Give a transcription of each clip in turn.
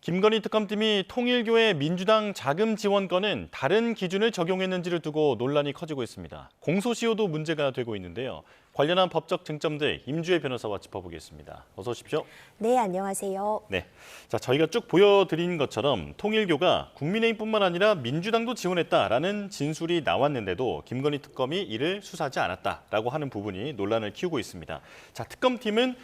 김건희 특검팀이 통일교의 민주당 자금 지원건은 다른 기준을 적용했는지를 두고 논란이 커지고 있습니다. 공소시효도 문제가 되고 있는데요. 관련한 법적 쟁점들 임주혜 변호사와 짚어보겠습니다. 어서 오십시오. 네, 안녕하세요. 네, 자 저희가 쭉 보여드린 것처럼 통일교가 국민의힘뿐만 아니라 민주당도 지원했다라는 진술이 나왔는데도 김건희 특검이 이를 수사하지 않았다라고 하는 부분이 논란을 키우고 있습니다. 자, 특검팀은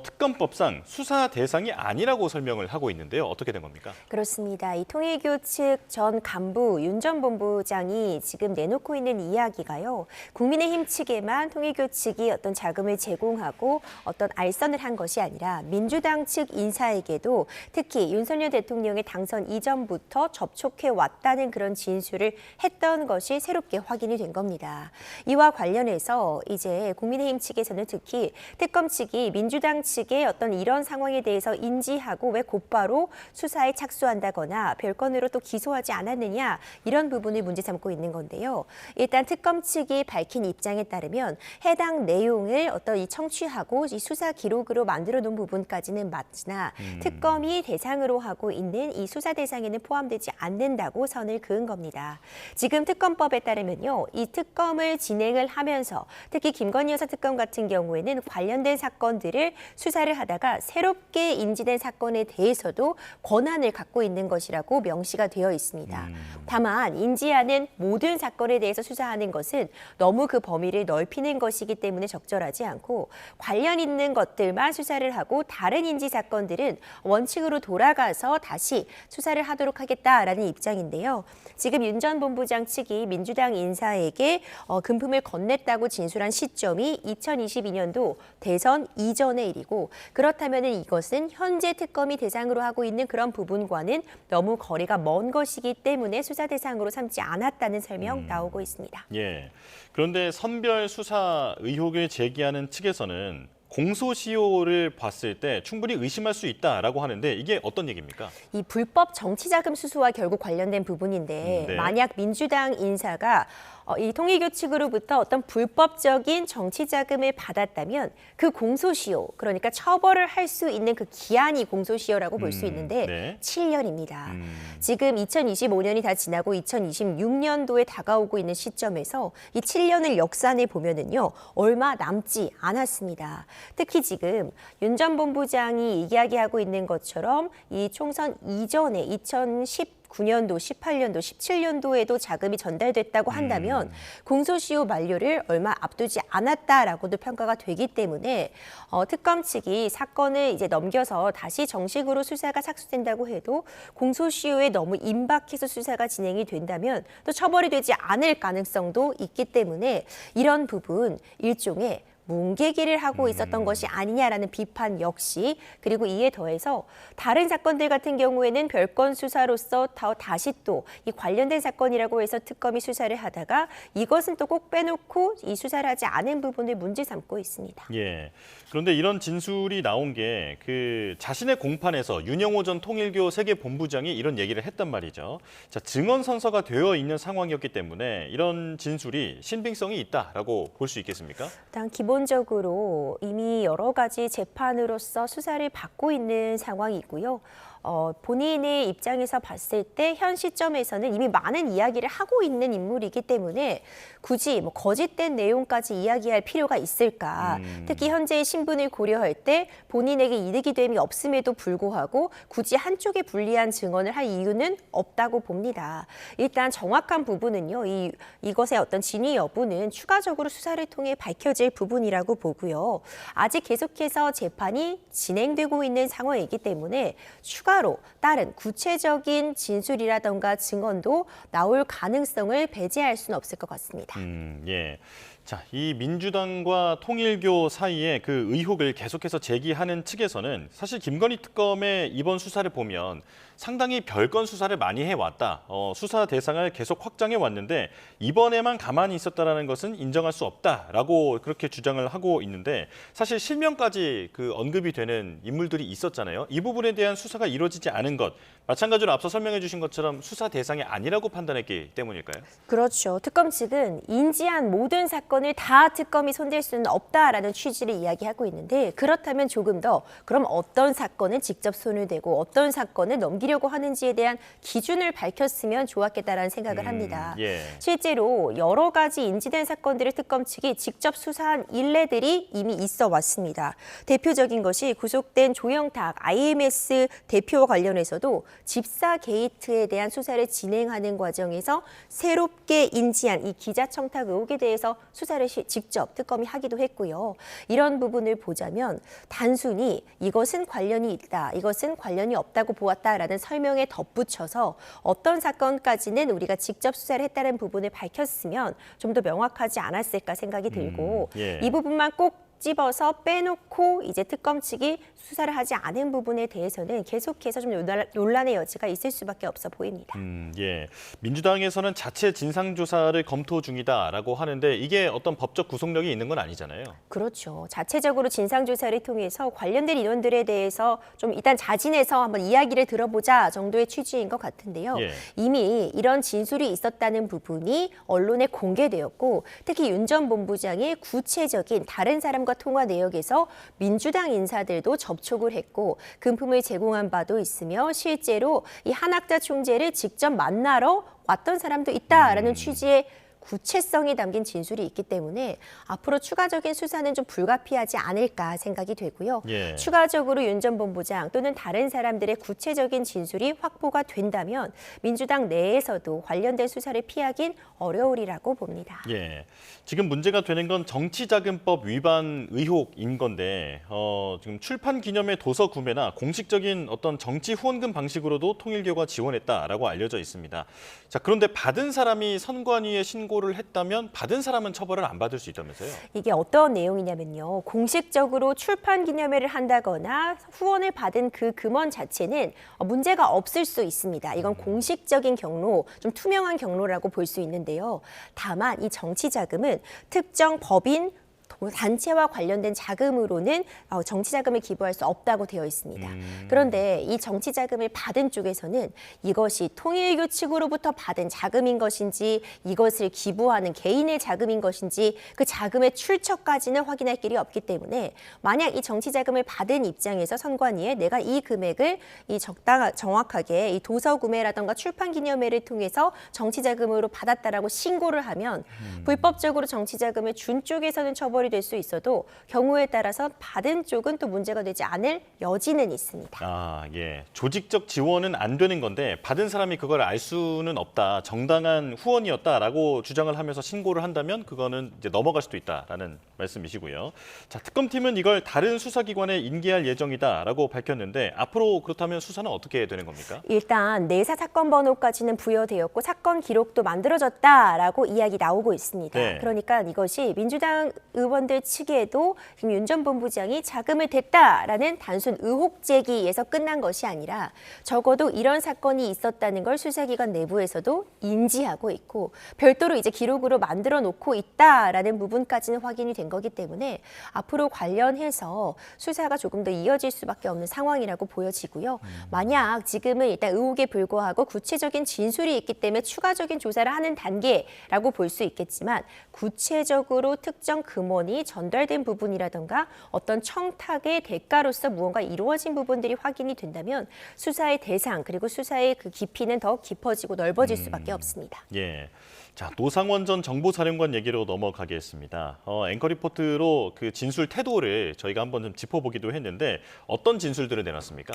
특검법상 수사 대상이 아니라고 설명을 하고 있는데요. 어떻게 된 겁니까? 그렇습니다. 이 통일교 측 전 간부 윤 전 본부장이 지금 내놓고 있는 이야기가요. 국민의힘 측에만 통일교 측이 어떤 자금을 제공하고 어떤 알선을 한 것이 아니라 민주당 측 인사에게도 특히 윤석열 대통령의 당선 이전부터 접촉해 왔다는 그런 진술을 했던 것이 새롭게 확인이 된 겁니다. 이와 관련해서 이제 국민의힘 측에서는 특히 특검 측이 민주당 측의 어떤 이런 상황에 대해서 인지하고 왜 곧바로 수사에 착수한다거나 별건으로 또 기소하지 않았느냐 이런 부분을 문제 삼고 있는 건데요. 일단 특검 측이 밝힌 입장에 따르면 해당 내용을 어떤 이 청취하고 이 수사 기록으로 만들어 놓은 부분까지는 맞으나 특검이 대상으로 하고 있는 이 수사 대상에는 포함되지 않는다고 선을 그은 겁니다. 지금 특검법에 따르면요. 이 특검을 진행을 하면서 특히 김건희 여사 특검 같은 경우에는 관련된 사건들을 수사를 하다가 새롭게 인지된 사건에 대해서도 권한을 갖고 있는 것이라고 명시가 되어 있습니다. 다만 인지하는 모든 사건에 대해서 수사하는 것은 너무 그 범위를 넓히는 것이기 때문에 적절하지 않고 관련 있는 것들만 수사를 하고 다른 인지 사건들은 원칙으로 돌아가서 다시 수사를 하도록 하겠다라는 입장인데요. 지금 윤 전 본부장 측이 민주당 인사에게 금품을 건넸다고 진술한 시점이 2022년도 대선 이전의 일이고 그렇다면 이것은 현재 특검이 대상으로 하고 있는 그런 부분과는 너무 거리가 먼 것이기 때문에 수사 대상으로 삼지 않았다는 설명 나오고 있습니다. 예. 그런데 선별 수사 의혹을 제기하는 측에서는 공소시효를 봤을 때 충분히 의심할 수 있다라고 하는데 이게 어떤 얘기입니까? 이 불법 정치자금 수수와 결국 관련된 부분인데 네. 만약 민주당 인사가 이 통일교 측으로부터 어떤 불법적인 정치자금을 받았다면 그 공소시효, 그러니까 처벌을 할 수 있는 그 기한이 공소시효라고 볼 수 있는데 네. 7년입니다. 지금 2025년이 다 지나고 2026년도에 다가오고 있는 시점에서 이 7년을 역산해 보면은요 얼마 남지 않았습니다. 특히 지금 윤 전 본부장이 이야기하고 있는 것처럼 이 총선 이전에 2019년도, 18년도, 17년도에도 자금이 전달됐다고 한다면 공소시효 만료를 얼마 앞두지 않았다라고도 평가가 되기 때문에 특검 측이 사건을 이제 넘겨서 다시 정식으로 수사가 착수된다고 해도 공소시효에 너무 임박해서 수사가 진행이 된다면 또 처벌이 되지 않을 가능성도 있기 때문에 이런 부분 일종의 뭉개기를 하고 있었던 것이 아니냐라는 비판 역시 그리고 이에 더해서 다른 사건들 같은 경우에는 별건 수사로서 다시 또 이 관련된 사건이라고 해서 특검이 수사를 하다가 이것은 또 꼭 빼놓고 이 수사를 하지 않은 부분을 문제 삼고 있습니다. 예. 그런데 이런 진술이 나온 게 그 자신의 공판에서 윤영호 전 통일교 세계본부장이 이런 얘기를 했단 말이죠. 자, 증언 선서가 되어 있는 상황이었기 때문에 이런 진술이 신빙성이 있다라고 볼 수 있겠습니까? 일단 기본적으로 이미 여러 가지 재판으로서 수사를 받고 있는 상황이고요. 본인의 입장에서 봤을 때 현 시점에서는 이미 많은 이야기를 하고 있는 인물이기 때문에 굳이 뭐 거짓된 내용까지 이야기할 필요가 있을까? 특히 현재의 신분을 고려할 때 본인에게 이득이 됨이 없음에도 불구하고 굳이 한쪽에 불리한 증언을 할 이유는 없다고 봅니다. 일단 정확한 부분은요. 이것의 어떤 진위 여부는 추가적으로 수사를 통해 밝혀질 부분이라고 보고요. 아직 계속해서 재판이 진행되고 있는 상황이기 때문에 추가로 다른 구체적인 진술이라던가 증언도 나올 가능성을 배제할 수는 없을 것 같습니다. 예. 자, 이 민주당과 통일교 사이에 그 의혹을 계속해서 제기하는 측에서는 사실 김건희 특검의 이번 수사를 보면 상당히 별건 수사를 많이 해왔다. 수사 대상을 계속 확장해 왔는데 이번에만 가만히 있었다는 것은 인정할 수 없다라고 그렇게 주장을 하고 있는데 사실 실명까지 그 언급이 되는 인물들이 있었잖아요. 이 부분에 대한 수사가 이루어지지 않은 것, 마찬가지로 앞서 설명해 주신 것처럼 수사 대상이 아니라고 판단했기 때문일까요? 그렇죠. 특검 측은 인지한 모든 사건을 다 특검이 손댈 수는 없다라는 취지를 이야기하고 있는데 그렇다면 조금 더 그럼 어떤 사건은 직접 손을 대고 어떤 사건을 넘기려고 하는지에 대한 기준을 밝혔으면 좋았겠다라는 생각을 합니다. 예. 실제로 여러 가지 인지된 사건들을 특검 측이 직접 수사한 일례들이 이미 있어 왔습니다. 대표적인 것이 구속된 조영탁 IMS 대표와 관련해서도 집사 게이트에 대한 수사를 진행하는 과정에서 새롭게 인지한 이 기자 청탁 의혹에 대해서 수사를 직접 특검이 하기도 했고요. 이런 부분을 보자면 단순히 이것은 관련이 있다, 이것은 관련이 없다고 보았다라는 설명에 덧붙여서 어떤 사건까지는 우리가 직접 수사를 했다는 부분을 밝혔으면 좀 더 명확하지 않았을까 생각이 들고 예. 이 부분만 꼭 집어서 빼놓고 이제 특검 측이 수사를 하지 않은 부분에 대해서는 계속해서 좀 논란의 여지가 있을 수밖에 없어 보입니다. 예. 민주당에서는 자체 진상조사를 검토 중이다라고 하는데 이게 어떤 법적 구속력이 있는 건 아니잖아요. 그렇죠. 자체적으로 진상조사를 통해서 관련된 인원들에 대해서 좀 일단 자진해서 한번 이야기를 들어보자 정도의 취지인 것 같은데요. 예. 이미 이런 진술이 있었다는 부분이 언론에 공개되었고 특히 윤 전 본부장의 구체적인 다른 사람과 통화 내역에서 민주당 인사들도 접촉을 했고 금품을 제공한 바도 있으며 실제로 이 한학자 총재를 직접 만나러 왔던 사람도 있다라는 취지의 구체성이 담긴 진술이 있기 때문에 앞으로 추가적인 수사는 좀 불가피하지 않을까 생각이 되고요. 예. 추가적으로 윤 전 본부장 또는 다른 사람들의 구체적인 진술이 확보가 된다면 민주당 내에서도 관련된 수사를 피하긴 어려우리라고 봅니다. 예. 지금 문제가 되는 건 정치자금법 위반 의혹인 건데 지금 출판 기념회 도서 구매나 공식적인 어떤 정치 후원금 방식으로도 통일교가 지원했다라고 알려져 있습니다. 자, 그런데 받은 사람이 선관위에 신고를 했다면 받은 사람은 처벌을 안 받을 수 있다면서요? 이게 어떤 내용이냐면요. 공식적으로 출판 기념회를 한다거나 후원을 받은 그 금원 자체는 문제가 없을 수 있습니다. 이건 공식적인 경로, 좀 투명한 경로라고 볼 수 있는데요. 다만 이 정치 자금은 특정 법인 단체와 관련된 자금으로는 정치 자금을 기부할 수 없다고 되어 있습니다. 그런데 이 정치 자금을 받은 쪽에서는 이것이 통일교 측으로부터 받은 자금인 것인지 이것을 기부하는 개인의 자금인 것인지 그 자금의 출처까지는 확인할 길이 없기 때문에 만약 이 정치 자금을 받은 입장에서 선관위에 내가 이 금액을 정확하게 이 도서 구매라든가 출판 기념회를 통해서 정치 자금으로 받았다라고 신고를 하면 불법적으로 정치 자금을 준 쪽에서는 처벌이 될 수 있어도 경우에 따라서 받은 쪽은 또 문제가 되지 않을 여지는 있습니다. 아, 예. 조직적 지원은 안 되는 건데 받은 사람이 그걸 알 수는 없다. 정당한 후원이었다라고 주장을 하면서 신고를 한다면 그거는 이제 넘어갈 수도 있다라는 말씀이시고요. 자, 특검팀은 이걸 다른 수사기관에 인계할 예정이다라고 밝혔는데 앞으로 그렇다면 수사는 어떻게 되는 겁니까? 일단 내사 사건 번호까지는 부여되었고 사건 기록도 만들어졌다라고 이야기 나오고 있습니다. 네. 그러니까 이것이 민주당 의원들 측에도 지금 윤 전 본부장이 자금을 댔다라는 단순 의혹 제기에서 끝난 것이 아니라 적어도 이런 사건이 있었다는 걸 수사기관 내부에서도 인지하고 있고 별도로 이제 기록으로 만들어 놓고 있다라는 부분까지는 확인이 된 거기 때문에 앞으로 관련해서 수사가 조금 더 이어질 수밖에 없는 상황이라고 보여지고요. 만약 지금은 일단 의혹에 불과하고 구체적인 진술이 있기 때문에 추가적인 조사를 하는 단계라고 볼 수 있겠지만 구체적으로 특정 금원이 전달된 부분이라든가 어떤 청탁의 대가로서 무언가 이루어진 부분들이 확인이 된다면 수사의 대상 그리고 수사의 그 깊이는 더 깊어지고 넓어질 수밖에 없습니다. 예. 자, 노상원 전 정보사령관 얘기로 넘어가겠습니다. 앵커 리포트로 그 진술 태도를 저희가 한번 좀 짚어보기도 했는데 어떤 진술들을 내놨습니까?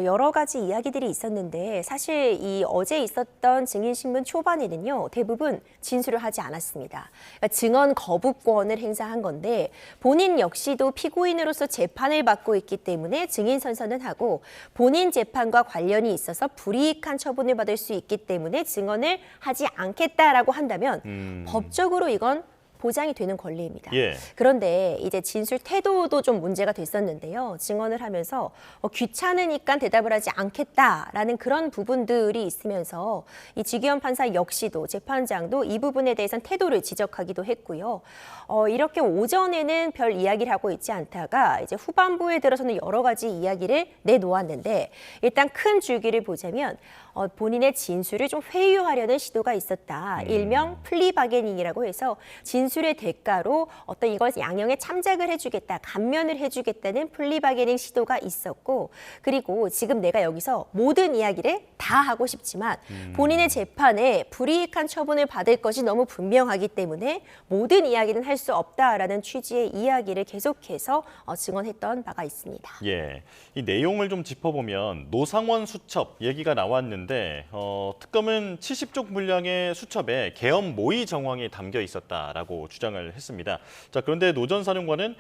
여러 가지 이야기들이 있었는데 사실 이 어제 있었던 증인신문 초반에는요 대부분 진술을 하지 않았습니다. 그러니까 증언 거부권을 행사한 건데 본인 역시도 피고인으로서 재판을 받고 있기 때문에 증인 선서는 하고 본인 재판과 관련이 있어서 불이익한 처분을 받을 수 있기 때문에 증언을 하지 않겠다라고 한다면 법적으로 이건 보장이 되는 권리입니다. 예. 그런데 이제 진술 태도도 좀 문제가 됐었는데요. 증언을 하면서 귀찮으니까 대답을 하지 않겠다라는 그런 부분들이 있으면서 이 지기현 판사 역시도 재판장도 이 부분에 대해서는 태도를 지적하기도 했고요. 이렇게 오전에는 별 이야기를 하고 있지 않다가 이제 후반부에 들어서는 여러 가지 이야기를 내놓았는데 일단 큰 줄기를 보자면 본인의 진술을 좀 회유하려는 시도가 있었다. 일명 플리바게닝이라고 해서 진술의 대가로 어떤 이걸 양형에 참작을 해주겠다, 감면을 해주겠다는 플리바게닝 시도가 있었고, 그리고 지금 내가 여기서 모든 이야기를 다 하고 싶지만 본인의 재판에 불이익한 처분을 받을 것이 너무 분명하기 때문에 모든 이야기는 할 수 없다라는 취지의 이야기를 계속해서 증언했던 바가 있습니다. 예, 이 내용을 좀 짚어보면 노상원 수첩 얘기가 나왔는데 특검은 70쪽 분량의 수첩에 계엄 모의 정황이 담겨 있었다라고 주장을 했습니다. 자, 그런데 노 전 사령관은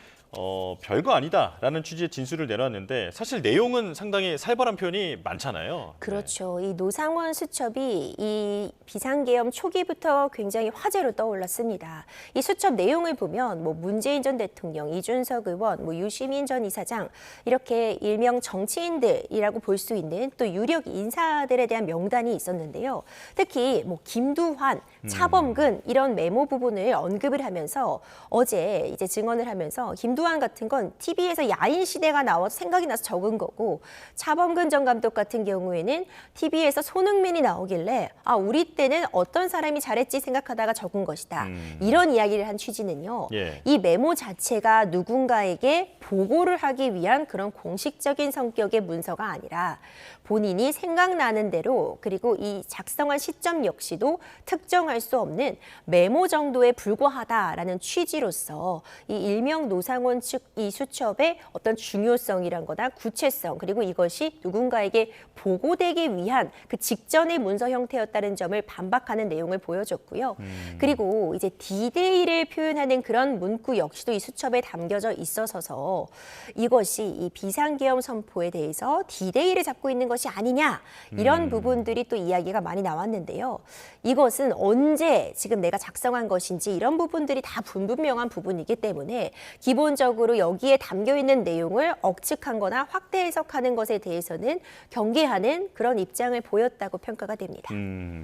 별거 아니다라는 취지의 진술을 내놨는데 사실 내용은 상당히 살벌한 표현이 많잖아요. 그렇죠. 이 노상원 수첩이 이 비상계엄 초기부터 굉장히 화제로 떠올랐습니다. 이 수첩 내용을 보면 뭐 문재인 전 대통령, 이준석 의원, 뭐 유시민 전 이사장 이렇게 일명 정치인들이라고 볼 수 있는 또 유력 인사들에 대한 명단이 있었는데요. 특히 뭐 김두환, 차범근 이런 메모 부분을 언급을 하면서 어제 이제 증언을 하면서 김두환 같은 건 TV에서 야인 시대가 나와서 생각이 나서 적은 거고 차범근 전 감독 같은 경우에는 TV에서 손흥민이 나오길래 우리 때는 어떤 사람이 잘했지 생각하다가 적은 것이다. 이런 이야기를 한 취지는요. 예. 이 메모 자체가 누군가에게 보고를 하기 위한 그런 공식적인 성격의 문서가 아니라 본인이 생각나는 대로 그리고 이 작성한 시점 역시도 특정할 수 없는 메모 정도에 불과하다라는 취지로서 이 일명 노상원 측 이 수첩의 어떤 중요성이란 거나 구체성 그리고 이것이 누군가에게 보고되기 위한 그 직전의 문서 형태였다는 점을 반박하는 내용을 보여줬고요. 그리고 이제 D-Day를 표현하는 그런 문구 역시도 이 수첩에 담겨져 있어서 이것이 이 비상계엄 선포에 대해서 D-Day를 잡고 있는 것이 아니냐 이런 부분들이 또 이야기가 많이 나왔는데요. 이것은 언제 지금 내가 작성한 것인지 이런 부분들이 다 불분명한 부분이기 때문에 기본적으로 여기에 담겨 있는 내용을 억측한 거나 확대 해석하는 것에 대해서는 경계하는 그런 입장을 보였다고 평가가 됩니다.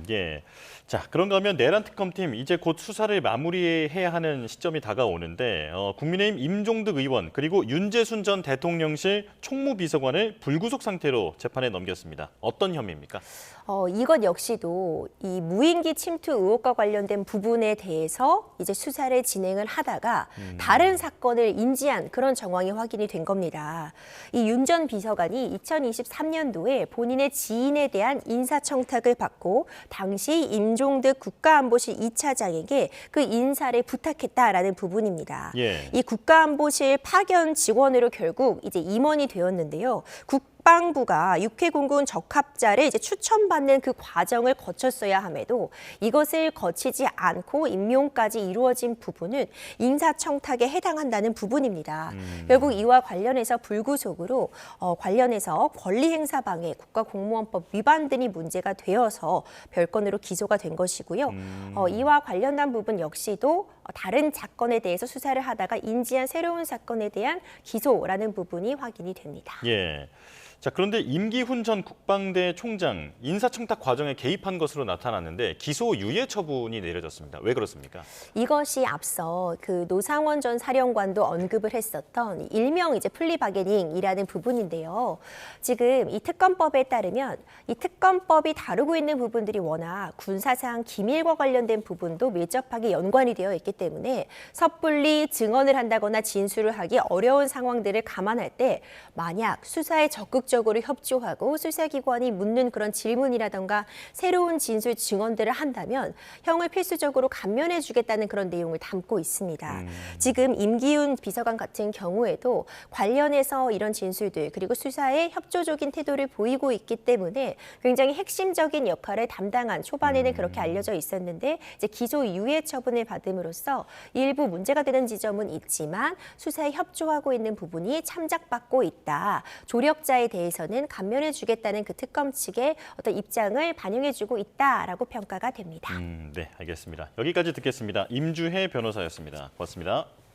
예. 자, 그런가 하면 내란 특검팀 이제 곧 수사를 마무리해야 하는 시점이 다가오는데 국민의힘 임종득 의원 그리고 윤재순 전 대통령실 총무비서관을 불구속 상태로 재판에 넘겼습니다. 어떤 혐의입니까? 이것 역시도 이 무인기 침투 의혹과 관련된 부분에 대해서 이제 수사를 진행을 하다가 다른 사건을 인지한 그런 정황이 확인이 된 겁니다. 이 윤 전 비서관이 2023년도에 본인의 지인에 대한 인사청탁을 받고 당시 임종득 국가안보실 2차장에게 그 인사를 부탁했다라는 부분입니다. 예. 이 국가안보실 파견 직원으로 결국 이제 임원이 되었는데요. 국방부가 육해공군 적합자를 이제 추천받는 그 과정을 거쳤어야 함에도 이것을 거치지 않고 임용까지 이루어진 부분은 인사청탁에 해당한다는 부분입니다. 결국 이와 관련해서 불구속으로 관련해서 권리행사방해, 국가공무원법 위반 등이 문제가 되어서 별건으로 기소가 된 것이고요. 이와 관련한 부분 역시도 다른 사건에 대해서 수사를 하다가 인지한 새로운 사건에 대한 기소라는 부분이 확인이 됩니다. 예. 자, 그런데 임기훈 전 국방대 총장 인사청탁 과정에 개입한 것으로 나타났는데 기소 유예 처분이 내려졌습니다. 왜 그렇습니까? 이것이 앞서 그 노상원 전 사령관도 언급을 했었던 일명 이제 플리바게닝이라는 부분인데요. 지금 이 특검법에 따르면 이 특검법이 다루고 있는 부분들이 워낙 군사상 기밀과 관련된 부분도 밀접하게 연관이 되어 있기 때문에 섣불리 증언을 한다거나 진술을 하기 어려운 상황들을 감안할 때 만약 수사에 적극적으로 협조하고 수사기관이 묻는 그런 질문이라던가 새로운 진술 증언들을 한다면 형을 필수적으로 감면해 주겠다는 그런 내용을 담고 있습니다. 지금 임기훈 비서관 같은 경우에도 관련해서 이런 진술들 그리고 수사에 협조적인 태도를 보이고 있기 때문에 굉장히 핵심적인 역할을 담당한 초반에는 그렇게 알려져 있었는데 이제 기소 유예 처분을 받음으로써 있어서 일부 문제가 되는 지점은 있지만 수사에 협조하고 있는 부분이 참작받고 있다. 조력자에 대해서는 감면해주겠다는 그 특검 측의 어떤 입장을 반영해주고 있다라고 평가가 됩니다. 네, 알겠습니다. 여기까지 듣겠습니다. 임주혜 변호사였습니다. 고맙습니다.